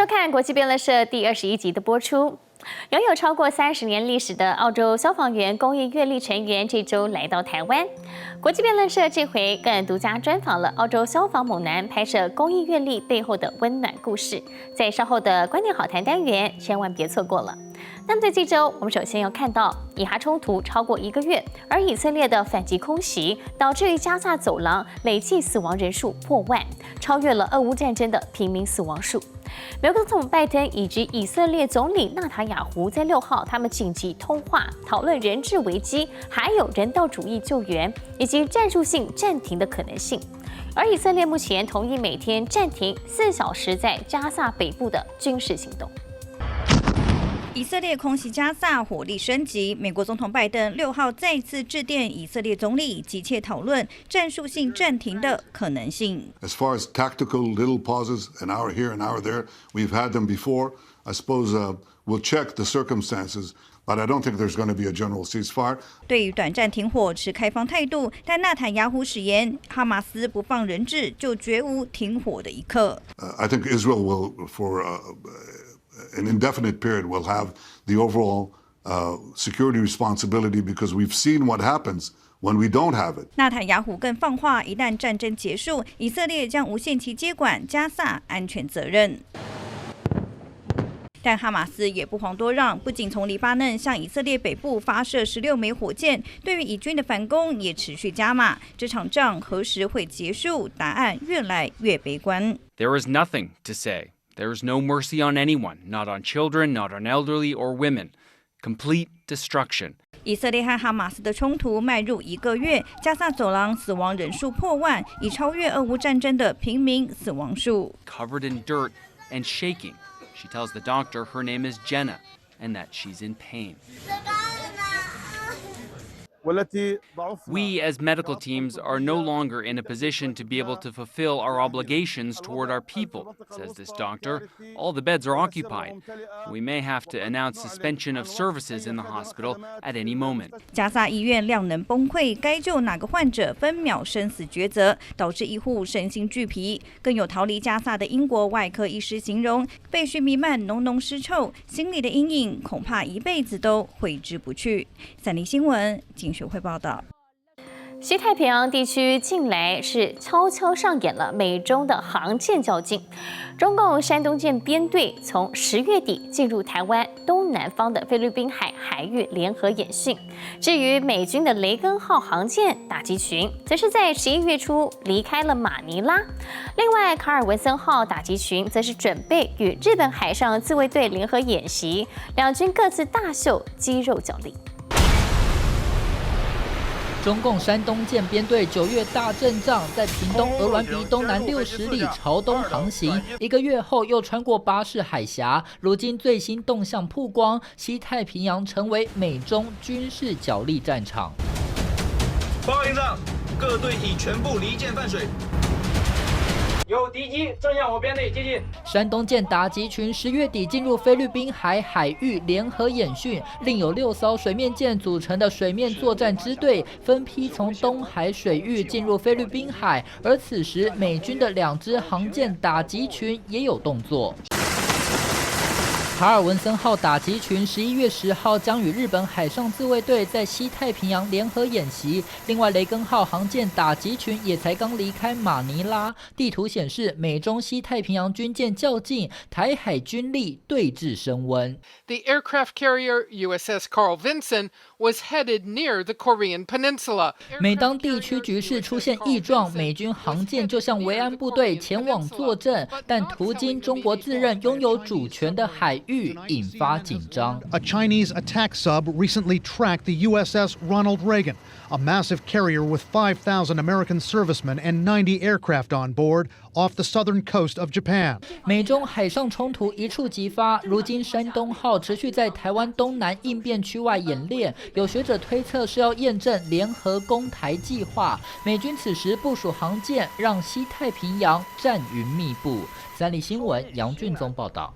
收看国际辩论社第21集的播出。拥有超过30年历史的澳洲消防员公益阅历成员这周来到台湾。国际辩论社这回更独家专访了澳洲消防猛男拍摄公益阅历背后的温暖故事，在稍后的观点好谈单元千万别错过了。那么在这周，我们首先要看到以哈冲突超过1个月，而以色列的反击空袭导致于加萨走廊累计死亡人数破万，超越了俄乌战争的平民死亡数。美国总统拜登以及以色列总理纳坦雅胡在6号他们紧急通话，讨论人质危机，还有人道主义救援以及战术性暂停的可能性。而以色列目前同意每天暂停4小时在加萨北部的军事行动。以色列空袭加萨，火力升级。美国总统拜登6号再次致电以色列总理，急切讨论战术性暂停的可能性。As far as tactical little pauses, an hour here, an hour there, we've had them before. I suppose we'll check the circumstances. But I don't think there's going to be a general ceasefire. 对于短暂停火持开放态度，但纳坦雅胡誓言，哈马斯不放人质就绝无停火的一刻。I think Israel will, for an indefinite period, will have the overall security responsibility because we've seen what happens when we don't have it. 纳坦雅胡更放话，一旦战争结束，以色列将无限期接管加萨安全责任。但哈马斯也不遑多让，不仅从黎巴嫩向以色列北部发射16枚火箭，对于以军的反攻也持续加码。这场仗何时会结束？答案越来越悲观。There is nothing to say. There is no mercy on anyone, not on children, not on elderly or women. Complete destruction. 以色列和哈马斯的冲突迈入1个月，加萨走廊死亡人数破万，已超越俄乌战争的平民死亡数。Covered in dirt and shaking, she tells the doctor her name is Jenna and that she's in pain. We as medical teams are no longer in a position to be able to fulfill our obligations toward our people, says this doctor. All the beds are occupied. We may have to announce suspension of services in the hospital at any moment. 加萨医院量能崩溃，该救哪个患者分秒生死抉择，导致医护身心俱疲。更有逃离加萨的英国外科医师形容，废墟弥漫浓浓尸臭，心里的阴影恐怕一辈子都挥之不去。三立新闻学会报道。西太平洋地区近来是悄悄上演了美中的航舰较劲。中共山东舰编队从10月底进入台湾东南方的菲律宾海海域联合演训。至于美军的雷根号航舰打击群，则是在11月初离开了马尼拉。另外，卡尔文森号打击群则是准备与日本海上自卫队联合演习，两军各自大秀肌肉角力。中共山东舰编队9月大阵仗，在屏东鹅銮鼻东南60里朝东航行，1个月后又穿过巴士海峡。如今最新动向曝光，西太平洋成为美中军事角力战场。报告营长，各队已全部离舰犯水。有敌机正向我编队接近。山东舰打击群10月底进入菲律宾海海域联合演训，另有6艘水面舰组成的水面作战支队分批从东海水域进入菲律宾海，而此时美军的2支航舰打击群也有动作。卡尔文森号打击群11月10号将与日本海上自卫队在西太平洋联合演习。另外，雷根号航舰打击群也才刚离开马尼拉。地图显示，美中西太平洋军舰较劲，台海军力对峙升温。The aircraft carrier USS Carl Vinson was headed near the Korean Peninsula. 每当地区局势出现异状，美军航舰就像维安部队前往坐镇，但途经中国自认拥有主权的海域。引发紧张。A Chinese attack sub recently tracked the USS Ronald Reagan, a massive carrier with 5,000 American servicemen and 90 aircraft on board, off the southern coast of Japan. 美中海上冲突一触即发，如今山东号持续在台湾东南应变区外演练，有学者推测是要验证联合攻台计划。美军此时部署航舰，让西太平洋战云密布。三立新闻杨俊宗报道。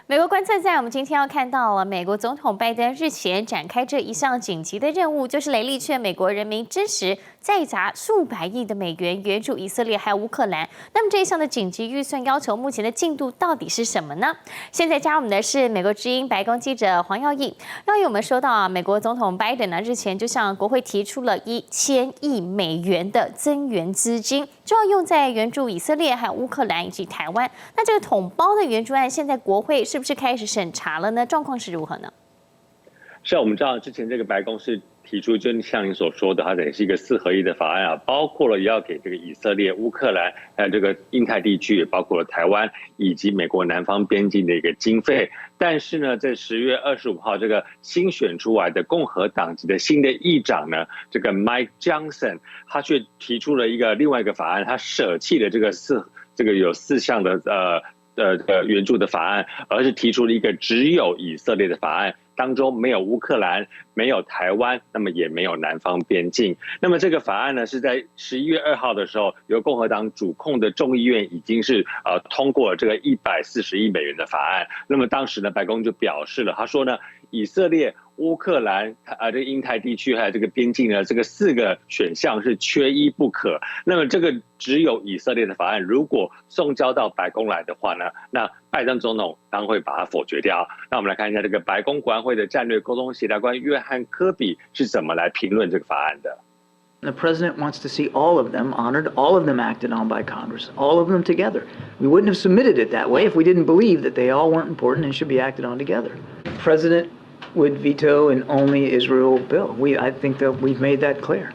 美国观测站，我们今天要看到了美国总统拜登日前展开这一项紧急的任务，就是来力劝美国人民支持再砸数百亿的美元援助以色列还有乌克兰。那么这一项的紧急预算要求，目前的进度到底是什么呢？现在加入我们的是美国之音白宫记者黄耀义。耀义，我们说到美国总统拜登呢，日前就向国会提出了1000亿美元的增援资金，就要用在援助以色列、还有乌克兰以及台湾。那这个统包的援助案，现在国会是不是开始审查了呢？状况是如何呢？是啊，我们知道之前这个白宫是提出，就像您所说的，它也是一个4合1的法案啊，包括了也要给这个以色列、乌克兰，还有这个印太地区，也包括了台湾以及美国南方边境的一个经费。但是呢，在10月25号，这个新选出来的共和党籍的新的议长呢，这个 Mike Johnson， 他却提出了另外一个法案，他舍弃了这个有4项的援助的法案，而是提出了一个只有以色列的法案。当中没有乌克兰，没有台湾，那么也没有南方边境。那么这个法案呢，是在11月2号的时候，由共和党主控的众议院已经是通过了这个140亿美元的法案。那么当时呢，白宫就表示了，他说呢，以色列、乌克兰这个印太地区还有这个边境呢，这个4个选项是缺一不可。那么这个只有以色列的法案，如果送交到白宫来的话呢，那拜登总统当会把它否决掉。那我们来看一下这个白宫国安会的战略沟通协调官约翰科比是怎么来评论这个法案的。The president wants to see all of them honored, all of them acted on by Congress, all of them together. We wouldn't have submitted it that way if we didn't believe that they all weren't important and should be acted on together. The president would veto an only Israel bill. I think that we've made that clear.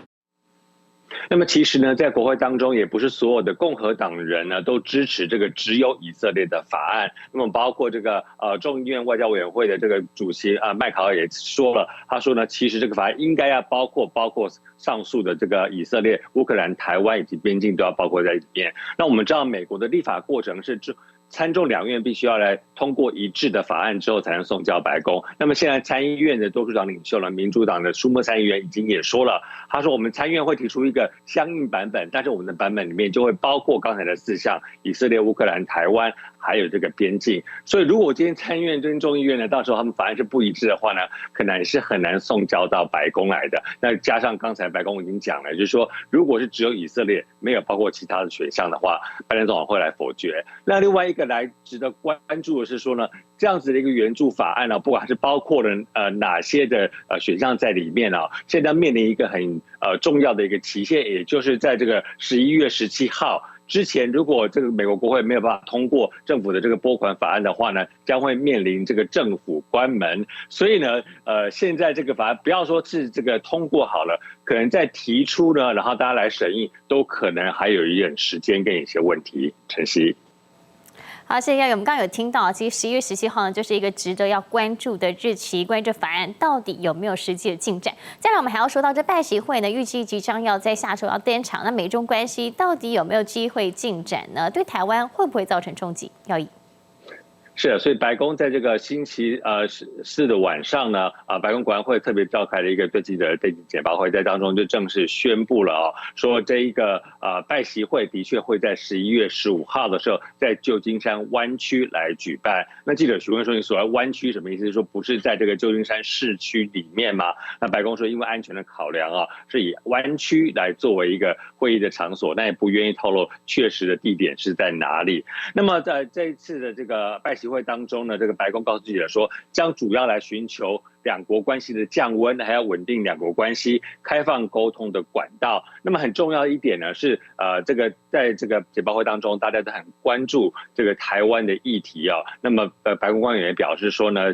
那么其实呢，在国会当中，也不是所有的共和党人呢都支持这个只有以色列的法案。那么包括这个众议院外交委员会的这个主席麦考尔也说了，他说呢，其实这个法案应该要包括上述的这个以色列、乌克兰、台湾以及边境都要包括在里面。那我们知道美国的立法过程是参众两院必须要来通过一致的法案之后才能送交白宫。那么现在参议院的多数党领袖了，民主党的舒默参议员已经也说了，他说我们参议院会提出一个相应版本，但是我们的版本里面就会包括刚才的4项：以色列、乌克兰、台湾，还有这个边境。所以如果今天参议院跟众议院呢，到时候他们法案是不一致的话呢，可能是很难送交到白宫来的。那加上刚才白宫已经讲了，就是说如果是只有以色列，没有包括其他的选项的话，拜登总统会来否决。那另外一个来值得关注的是说呢，这样子的一个援助法案呢，不管是包括了哪些的选项在里面啊，现在面临一个很重要的一个期限，也就是在这个11月17号。之前，如果这个美国国会没有办法通过政府的这个拨款法案的话呢，将会面临这个政府关门。所以呢，现在这个法案不要说是这个通过好了，可能在提出呢，然后大家来审议，都可能还有一点时间跟一些问题。晨曦。好，谢谢耀宇。我们刚刚有听到，其实11月17号呢，就是一个值得要关注的日期，关于这法案到底有没有实际的进展。再来，我们还要说到这拜习会呢，预计即将要在下周要登场。那美中关系到底有没有机会进展呢？对台湾会不会造成冲击？耀宇。是，所以白宫在这个星期4的晚上呢，白宫国安会特别召开了一个对记者的简报会，在当中就正式宣布了说这一个拜习会的确会在11月15号的时候在旧金山湾区来举办。那记者询问说，你所谓湾区什么意思？是说不是在这个旧金山市区里面吗？那白宫说，因为安全的考量是以湾区来作为一个会议的场所，但也不愿意透露确实的地点是在哪里。那么在这一次的这个拜习会当中呢，这个白宫告诉记者说，将主要来寻求两国关系的降温，还要稳定两国关系，开放沟通的管道。那么很重要一点呢是，这个在这个简报会当中，大家都很关注这个台湾的议题那么白宫官员也表示说呢，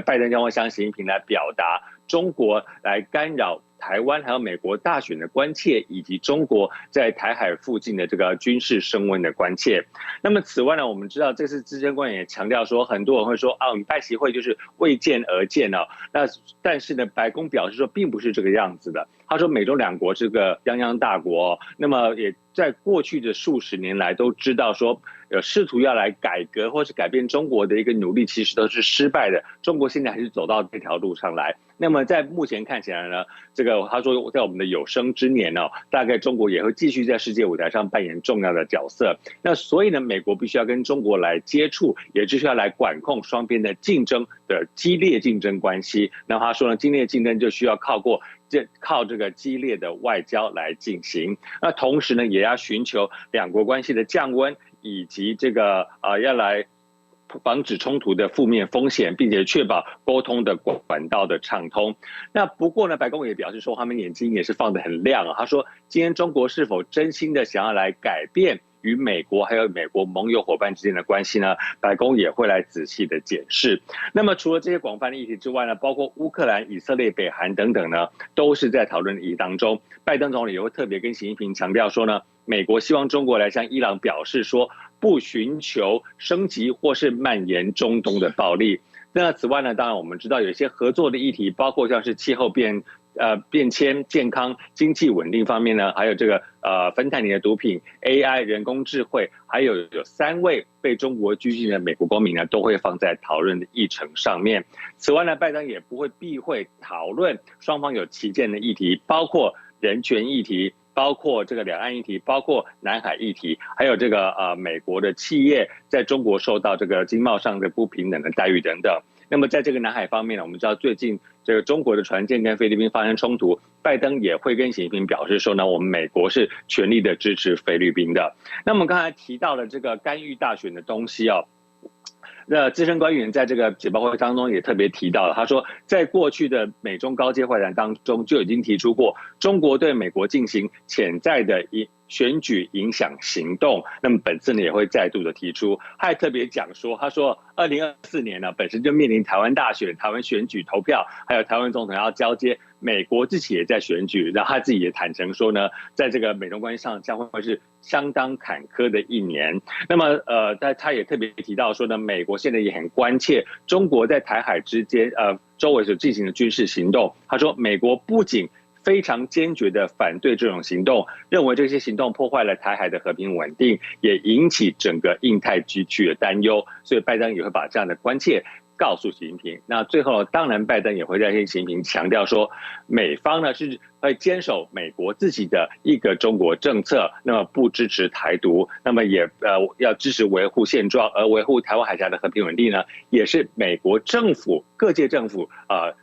拜登将会向习近平来表达中国来干扰台湾还有美国大选的关切，以及中国在台海附近的这个军事升温的关切。那么此外呢，我们知道这次资深官员也强调说，很多人会说我们拜习会就是为见而见那但是呢，白宫表示说并不是这个样子的。他说美中两国是个泱泱大国那么也在过去的数十年来都知道说，试图要来改革或是改变中国的一个努力其实都是失败的，中国现在还是走到这条路上来。那么在目前看起来呢，这个他说在我们的有生之年大概中国也会继续在世界舞台上扮演重要的角色。那所以呢，美国必须要跟中国来接触，也就是要来管控双边的竞争的激烈竞争关系。那他说呢，激烈竞争就需要靠过靠这个激烈的外交来进行。那同时呢，也要寻求两国关系的降温，以及这个要来防止冲突的负面风险，并且确保沟通的管道的畅通。那不过呢，白宫也表示说，他们眼睛也是放得很亮啊。他说，今天中国是否真心的想要来改变与美国还有美国盟友伙伴之间的关系呢？白宫也会来仔细的检视。那么除了这些广泛的议题之外呢，包括乌克兰、以色列、北韩等等呢，都是在讨论的议题当中。拜登总理也会特别跟习近平强调说呢，美国希望中国来向伊朗表示说，不寻求升级或是蔓延中东的暴力。那此外呢，当然我们知道有一些合作的议题，包括像是气候变迁、健康、经济稳定方面呢，还有这个芬太尼的毒品、AI、人工智慧，还有3位被中国拘禁的美国公民呢，都会放在讨论的议程上面。此外呢，拜登也不会避讳讨论双方有旗舰的议题，包括人权议题，包括这个两岸议题，包括南海议题，还有这个美国的企业在中国受到这个经贸上的不平等的待遇等等。那么在这个南海方面呢，我们知道最近这个中国的船舰跟菲律宾发生冲突，拜登也会跟习近平表示说呢，我们美国是全力的支持菲律宾的。那么刚才提到了这个干预大选的东西哦。那资深官员在这个简报会当中也特别提到了，他说，在过去的美中高阶会谈当中就已经提出过，中国对美国进行潜在的选举影响行动。那么本次呢也会再度的提出，他还特别讲说，他说2024年呢本身就面临台湾大选、台湾选举投票，还有台湾总统要交接，美国自己也在选举，然后他自己也坦诚说呢，在这个美中关系上将会是相当坎坷的一年。那么他也特别提到说呢，美国现在也很关切中国在台海之间周围所进行的军事行动。他说，美国不仅非常坚决的反对这种行动，认为这些行动破坏了台海的和平稳定，也引起整个印太地区的担忧。所以拜登也会把这样的关切告诉习近平。那最后当然拜登也会在跟习近平强调说，美方呢是会坚守美国自己的一个中国政策，那么不支持台独，那么也要支持维护现状，而维护台湾海峡的和平稳定呢，也是美国政府各界政府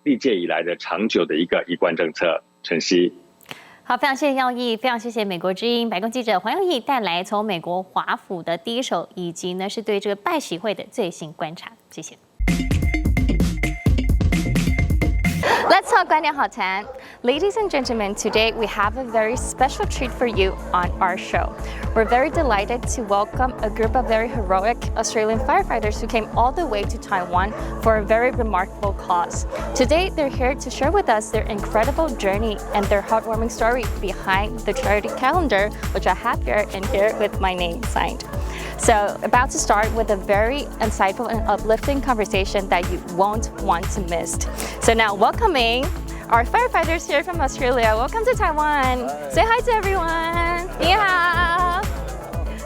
历届以来的长久的一个一贯政策。晨曦。好，非常谢谢耀义，非常谢谢美国之音白宫记者黄耀义带来从美国华府的第一手，以及呢是对这个拜习会的最新观察，谢谢。Let's talk 观点好谈。Ladies and gentlemen, today we have a very special treat for you on our show. We're very delighted to welcome a group of very heroic Australian firefighters who came all the way to Taiwan for a very remarkable cause. Today, they're here to share with us their incredible journey and their heartwarming story behind the charity calendar, which I have here and here with my name signed. So, about to start with a very insightful and uplifting conversation that you won't want to miss. So now, welcoming our firefighters here from Australia. Welcome to Taiwan. Say hi to everyone. 你好.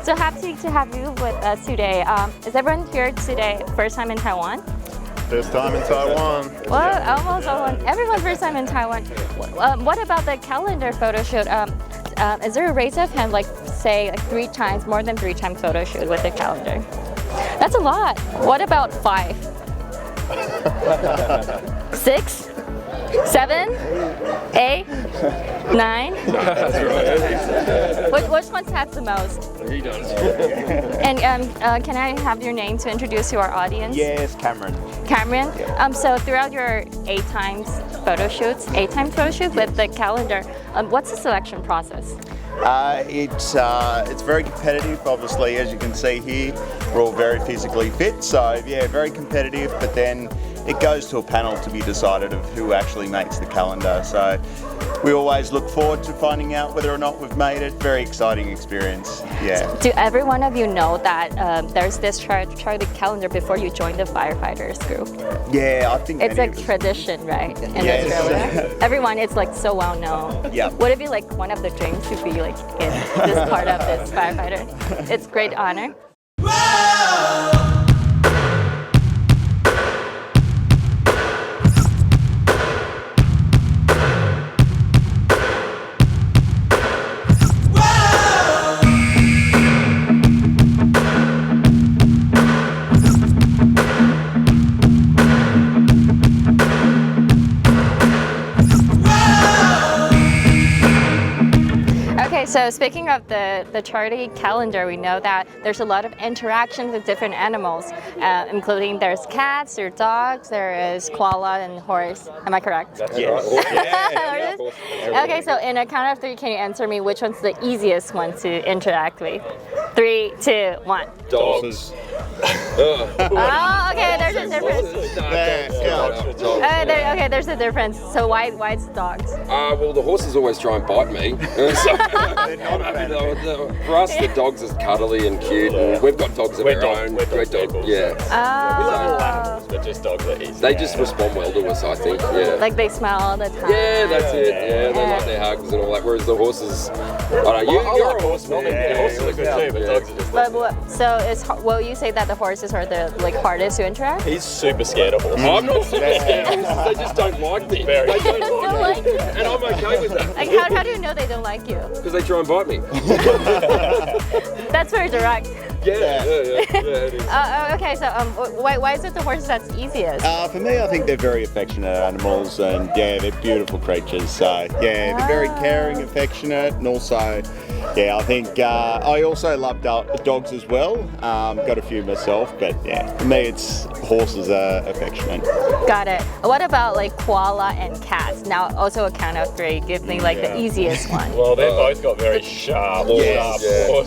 So happy to have you with us today. Is everyone here today first time in Taiwan? First time in Taiwan. Well, almost everyone first time in Taiwan. What about the calendar photo shoot? Is there a raise of hand, like say like 3 times, more than 3 times photo shoot with the calendar? That's a lot. What about 5? 6? 7, 8, 9. Which ones have the most? He does. And can I have your name to introduce to our audience? Yes, Cameron. Cameron. Yeah. So throughout your 8 times photo shoots with the calendar, what's the selection process? It's very competitive. Obviously, as you can see here, we're all very physically fit. So yeah, very competitive. But then it goes to a panel to be decided of who actually makes the calendar. So we always look forward to finding out whether or not we've made it. Very exciting experience. Yeah. Do every one of you know that there's this charity calendar before you join the firefighters group? Yeah, I think it's a tradition, right? In Australia, everyone, it's like so well known. Yeah. Would it be like one of the dreams to be like in this part of this firefighter? It's great honor. so speaking of the charity calendar, we know that there's a lot of interactions with different animals, including there's cats, there's dogs, there is koala and horse. Am I correct? That's right. Yeah, okay, so in a count of 3, can you answer me which one's the easiest one to interact with? 3, 2, 1. Dogs. Oh, okay, there's a difference. Okay, there's a difference. So why it's dogs? Well, the horses always try and bite me. For us, the dogs is cuddly and cute, and we've got dogs of our own. We're dog, yeah. Oh. We love all animals, but just dogs are easy. They just respond well to us, I think. Yeah. Like they smile all the time. Yeah, that's it. Yeah, they like their hugs and all that. Whereas the horses, I don't know. You're a horseman. Yeah, horses are good too, but dogs are just. So will you say that the horses are the hardest to interact? He's super scared of horses. I'm not super scared of horses. They just don't like me. They don't like me. And I'm okay with that. Like how do you know they don't like you? Because they try and bite me. That's very direct. Yeah, it is. Okay, so why is it the horses that's easiest? For me, I think they're very affectionate animals, and yeah, they're beautiful creatures. So yeah, they're very caring, affectionate, and also, yeah, I think I also love dogs as well. Got a few myself, but yeah, for me, it's horses are affectionate. Got it. What about like koala and cats? Now, also a count of 3. Give me like the easiest one. Well, they've both got very sharp claws.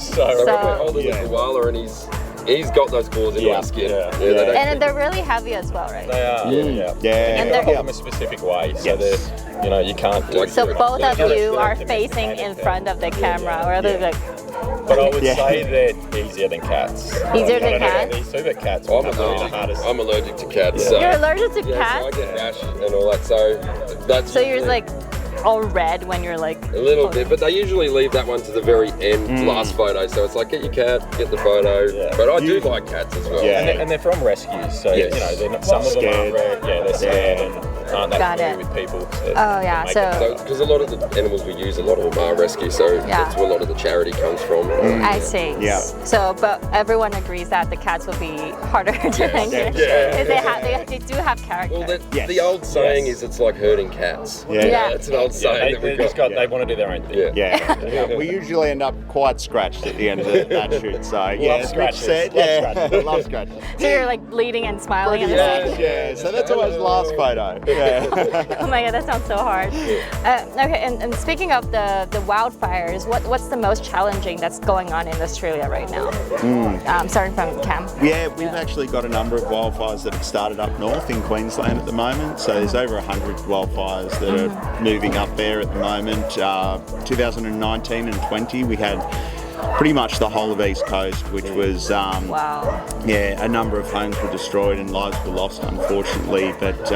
So we're holding a koala, and he's got those claws in his skin. And they're really heavy as well, right? They are. Yeah. And they hold them a specific way, so they're, you can't do. So both of you are facing in front of the camera, or they're like. But I would say they're easier than cats. Easier than cats? These super cats are the hardest. I'm allergic to cats. So. You're allergic to cats? So I get rash and all that. So that's. So you're like all red when you're like. A little bit, but they usually leave that one to the very end, last photo. So it's like get your cat, get the photo. Yeah. But I do like cats as well. Yeah, and they're from rescues, so they're not, some of them aren't they're scared and aren't that familiar with people. So because a lot of the animals we use, a lot of them are rescue, so that's where a lot of the charity comes from. I see. Yeah. So, but everyone agrees that the cats will be harder to engage. They do have character. Well, the old saying is it's like herding cats. Yeah. It's an old saying that we've got. They want to do their own thing. Yeah. We usually end up quite scratched at the end of that shoot. So love scratches. Love scratches. So you're like bleeding and smiling. Yeah. So that's always the last photo. Oh my god, that sounds so hard. Okay, and speaking of the wildfires, what's the most challenging that's going on in Australia right now? Starting from Cam. Yeah, we've actually got a number of wildfires that have started up north in Queensland at the moment. So there's over 100 wildfires that are moving up there at the moment. 2019 and 20, we had pretty much the whole of East Coast, which was a number of homes were destroyed and lives were lost, unfortunately. But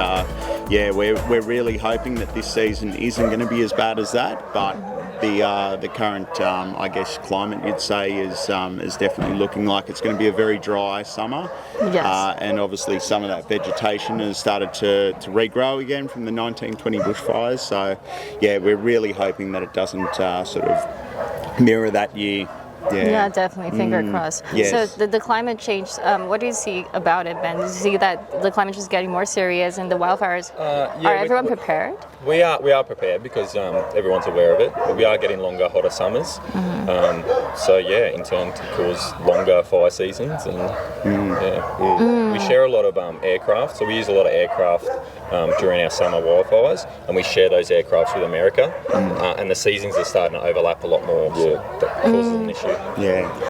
we're really hoping that this season isn't going to be as bad as that. But the current, I guess, climate, you'd say, is definitely looking like it's going to be a very dry summer. Yes. And obviously some of that vegetation has started to regrow again from the 1920 bushfires. So yeah, we're really hoping that it doesn't sort of mirror that year. Yeah, definitely. Finger crossed. Yes. So the climate change, what do you see about it, Ben? Do you see that the climate is getting more serious and the wildfires, are everyone prepared? We are prepared because everyone's aware of it, but we are getting longer, hotter summers. So yeah, in turn to cause longer fire seasons. And we share a lot of aircraft, so we use a lot of aircraft during our summer wildfires, and we share those aircrafts with America, and the seasons are starting to overlap a lot more, so that causes an issue. Yeah.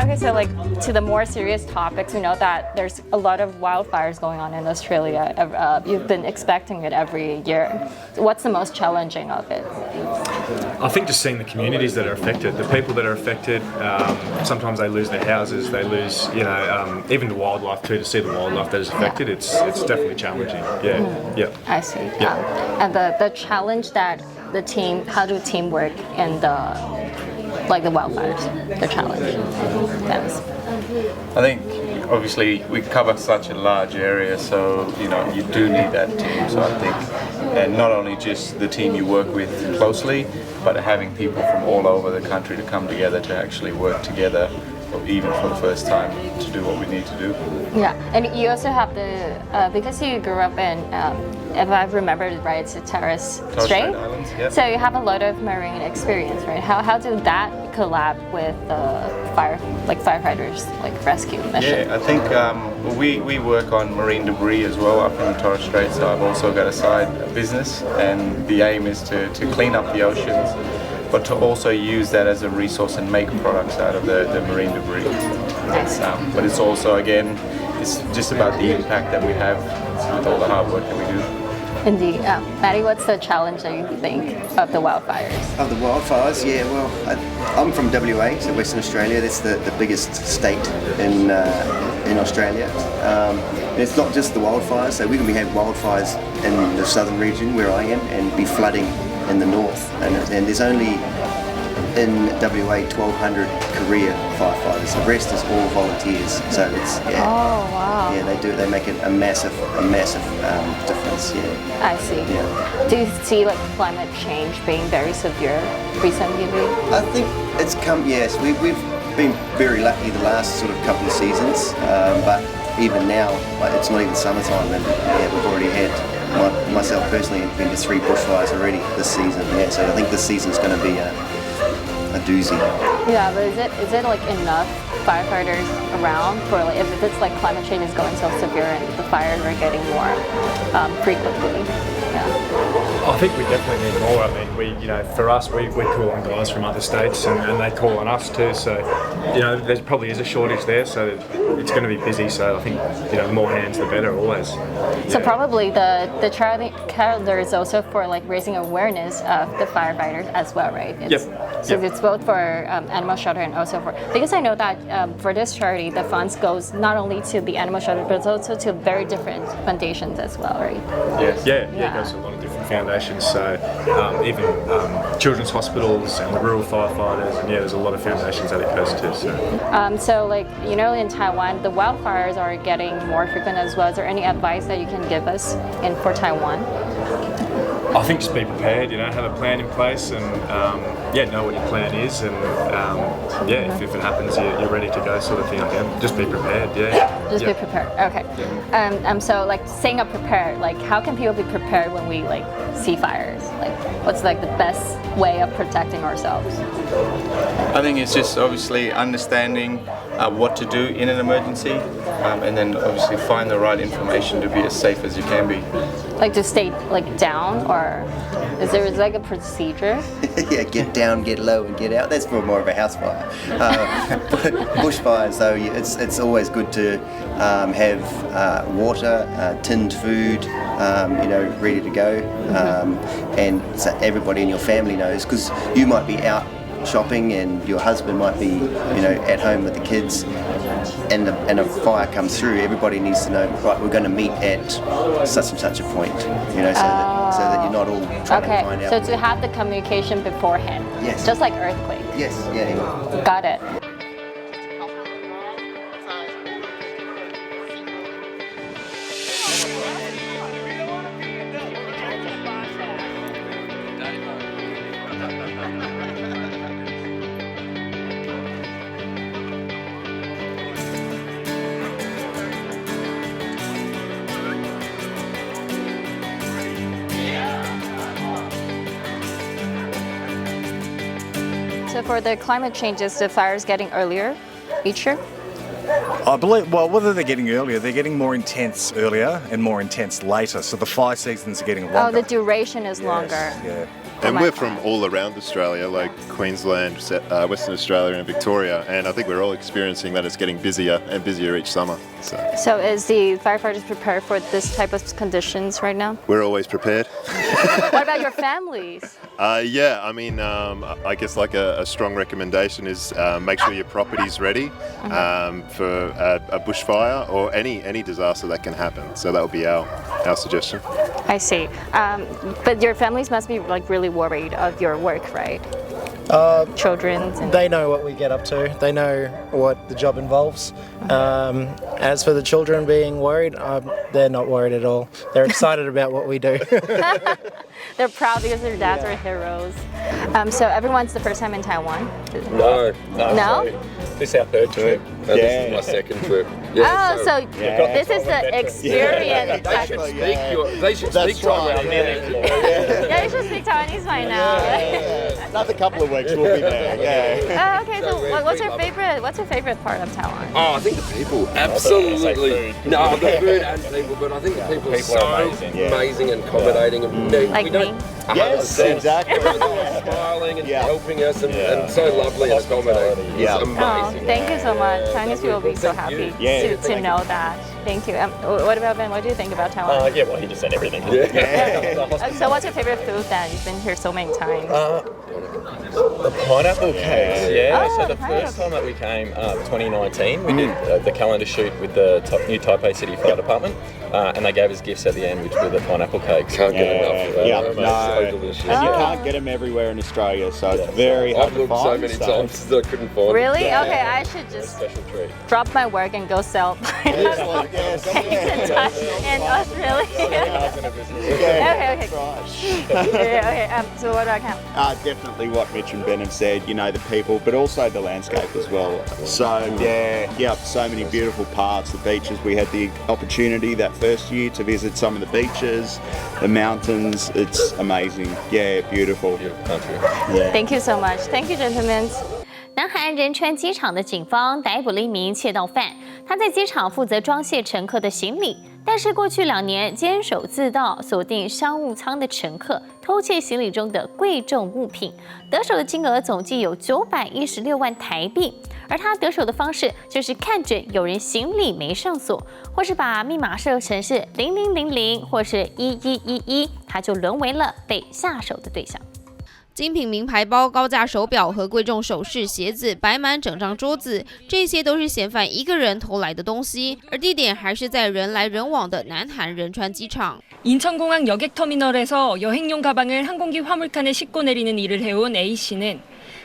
Okay, so like to the more serious topics, we know that there's a lot of wildfires going on in Australia. You've been expecting it every year. What's the most challenging of it? I think just seeing the communities that are affected, the people that are affected. Sometimes they lose their houses, they lose, even the wildlife too. To see the wildlife that is affected, it's definitely challenging. Yeah. I see. And the challenge that the team, how do team work in the wildfires, the challenge? Thanks. I think obviously we cover such a large area, so you do need that team. So I think, and not only just the team you work with closely, but having people from all over the country to come together to actually work together even for the first time, to do what we need to do. Yeah, and you also have because you grew up in, if I remember it right, it's a Torres Strait Islands, yeah. So you have a lot of marine experience, right? How did that collab with firefighters, like rescue mission? Yeah, I think we work on marine debris as well up in Torres Strait, so I've also got a side business, and the aim is to clean up the oceans, but to also use that as a resource and make products out of the marine debris. Nice. But it's also, again, it's just about the impact that we have with all the hard work that we do. Indeed. Maddie, what's the challenge that you think of the wildfires? Of the wildfires, yeah, well, I'm from WA, so Western Australia. That's the biggest state in Australia. And it's not just the wildfires, so we can have wildfires in the southern region where I am and be flooding in the north. And there's only in WA 1,200 career firefighters. The rest is all volunteers. So it's Oh wow. Yeah, they make a massive difference. Yeah. I see. Yeah. Do you see like climate change being very severe recently? I think it's come. Yes, we've been very lucky the last sort of couple of seasons, but even now, like, it's not even summertime, and yeah, we've already had. Myself personally, have been to 3 bushfires already this season. Yeah, so I think this season's going to be a doozy. Yeah, but is it like enough firefighters around for like if it's like climate change is going so severe and the fires are getting more frequently? Yeah. I think we definitely need more. I mean, for us, we call on guys from other states, and they call on us too. So, there probably is a shortage there. So it's going to be busy. So I think the more hands, the better, always. So probably the calendar is also for like raising awareness of the firefighters as well, right? So it's both for animal shelter and also because I know that for this charity, the funds goes not only to the animal shelter but also to very different foundations as well, right? Yes. Yeah. It goes to a lot of different foundations. So even children's hospitals and the rural firefighters, and there's a lot of foundations that it goes to. So like in Taiwan, the wildfires are getting more frequent as well. Is there any advice that you can give us for Taiwan? I think just be prepared, have a plan in place, and know what your plan is, and if it happens, you're ready to go, sort of thing. Just be prepared. Just be prepared. Okay. So like saying up prepared, like how can people be prepared when we like see fires? Like what's like the best way of protecting ourselves? I think it's just obviously understanding what to do in an emergency, and then obviously find the right information to be as safe as you can be. Like to stay like down, or is there like a procedure? Yeah, get down, get low, and get out. That's more of a house fire. But bushfires, though, it's always good to have water, tinned food, ready to go, and so everybody in your family knows, because you might be out shopping and your husband might be at home with the kids, and a fire comes through. Everybody needs to know, right, we're going to meet at such and such a point, so that you're not all trying to find out. So to have the communication beforehand. Yes. Just like earthquake. Yes. Yeah. Got it. So for the climate changes, the fires getting earlier each year? I believe, whether they're getting earlier, they're getting more intense earlier and more intense later. So the fire seasons are getting longer. Oh, the duration is longer. Yeah. And we're from all around Australia, like Queensland, Western Australia and Victoria, and I think we're all experiencing that it's getting busier and busier each summer. So is the firefighters prepared for this type of conditions right now? We're always prepared. What about your families? I guess like a strong recommendation is make sure your property's ready for a bushfire or any disaster that can happen. So that would be our suggestion. I see. But your families must be like really worried of your work, right? Children. They know what we get up to. They know what the job involves. As for the children being worried, they're not worried at all. They're excited about what we do. They're proud because their dads are heroes. So everyone's the first time in Taiwan? No. No? This is our third trip. This is my second trip. Yeah, so this is the experience. They should speak Taiwanese. Yeah, you should speak Taiwanese by now. Another couple of weeks we'll be there. Oh, okay. So what's your favorite part of Taiwan? Oh, I think the people. Absolutely. No, the food and people, but I think the people are so amazing and accommodating. Like me? Yes, exactly. Everyone's always smiling and helping us and so lovely and accommodating. It's amazing. Oh, thank you so much. Chinese people will be so happy to know that. Thank you. What about Ben? What do you think about Taiwan? Yeah, well, he just said everything. So what's your favorite food then? You've been here so many times. The pineapple cakes. Yeah. So the first time that we came, 2019, we did the calendar shoot with the new Taipei City Fire Department, and they gave us gifts at the end, which were the pineapple cakes. Can't get enough of that. Yeah, So delicious. And you can't get them everywhere in Australia, so it's very hard to I've looked find. so many times that I couldn't find Really? them. Okay, I should just Special treat. drop my work and go sell pineapple cakes in Australia. Okay. So what do I count? Definitely what Mitch and Ben have said, you know, the people, but also the landscape as well. So, so many beautiful parts, the beaches. We had the opportunity that first year to visit some of the beaches, the mountains. It's amazing. Yeah, beautiful. Yeah. Thank you so much. Thank you, gentlemen. 南韩仁川机场的警方逮捕了一名窃盗犯，他在机场负责装卸乘客的行李，但是过去2年监守自盗，锁定商务舱的乘客，偷窃行李中的贵重物品，得手的金额总计有916万台币。而他得手的方式就是看准有人行李没上锁，或是把密码设成是0000或是1111，他就沦为了被下手的对象。精品名牌包、高价手表和贵重首饰、鞋子摆满整张桌子，这些都是嫌犯一个人偷来的东西，而地点还是在人来人往的南韩仁川机场。 인천공항 여객터미널에서 여행용 가방을 항공기 화물칸에 싣고 내리는 일을 해온 A씨는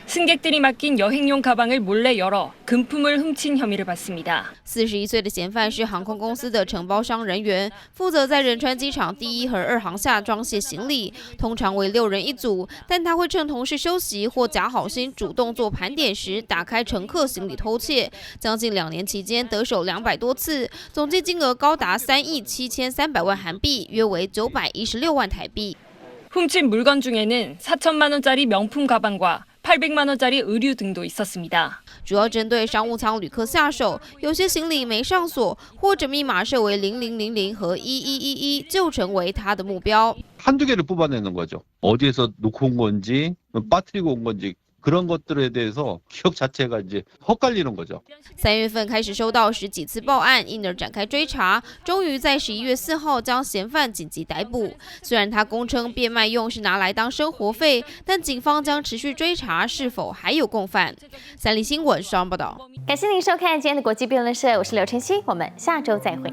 승객들이 맡긴 여행용 가방을 몰래 열어 금품을 훔친 혐의를 받습니다. 41岁的嫌犯是航空公司的承包商人员，负责在仁川机场第1和2航厦装卸行李，通常为6人一组，但他会趁同事休息或假好心主动做盘点时，打开乘客行李偷窃。将近2年期间得手200多次，总计金额高达3亿7300万韩币，约为916万台币。 훔친 물건 중에는 4천만 원짜리 명품 가방과 800만 원짜리 의류 등도 있었습니다. 主要针对商务舱旅客下手，有些行李没上锁，或者密码设为0000和1111，就成为他的目标。 한두 개를 뽑아내는 거죠. 어디에서 놓고 온 건지, 빠뜨리고 온 건지. 그런 것들에 대해서 기억 자체가 이제 헛갈리는 거죠. 3月份开始收到10几次报案，因而展开追查，终于在11月4号将嫌犯紧急逮捕。虽然他供称变卖用是拿来当生活费，但警方将持续追查是否还有共犯。三立新闻上报道。感谢您收看今天的国际辩论社，我是刘晨曦，我们下周再会。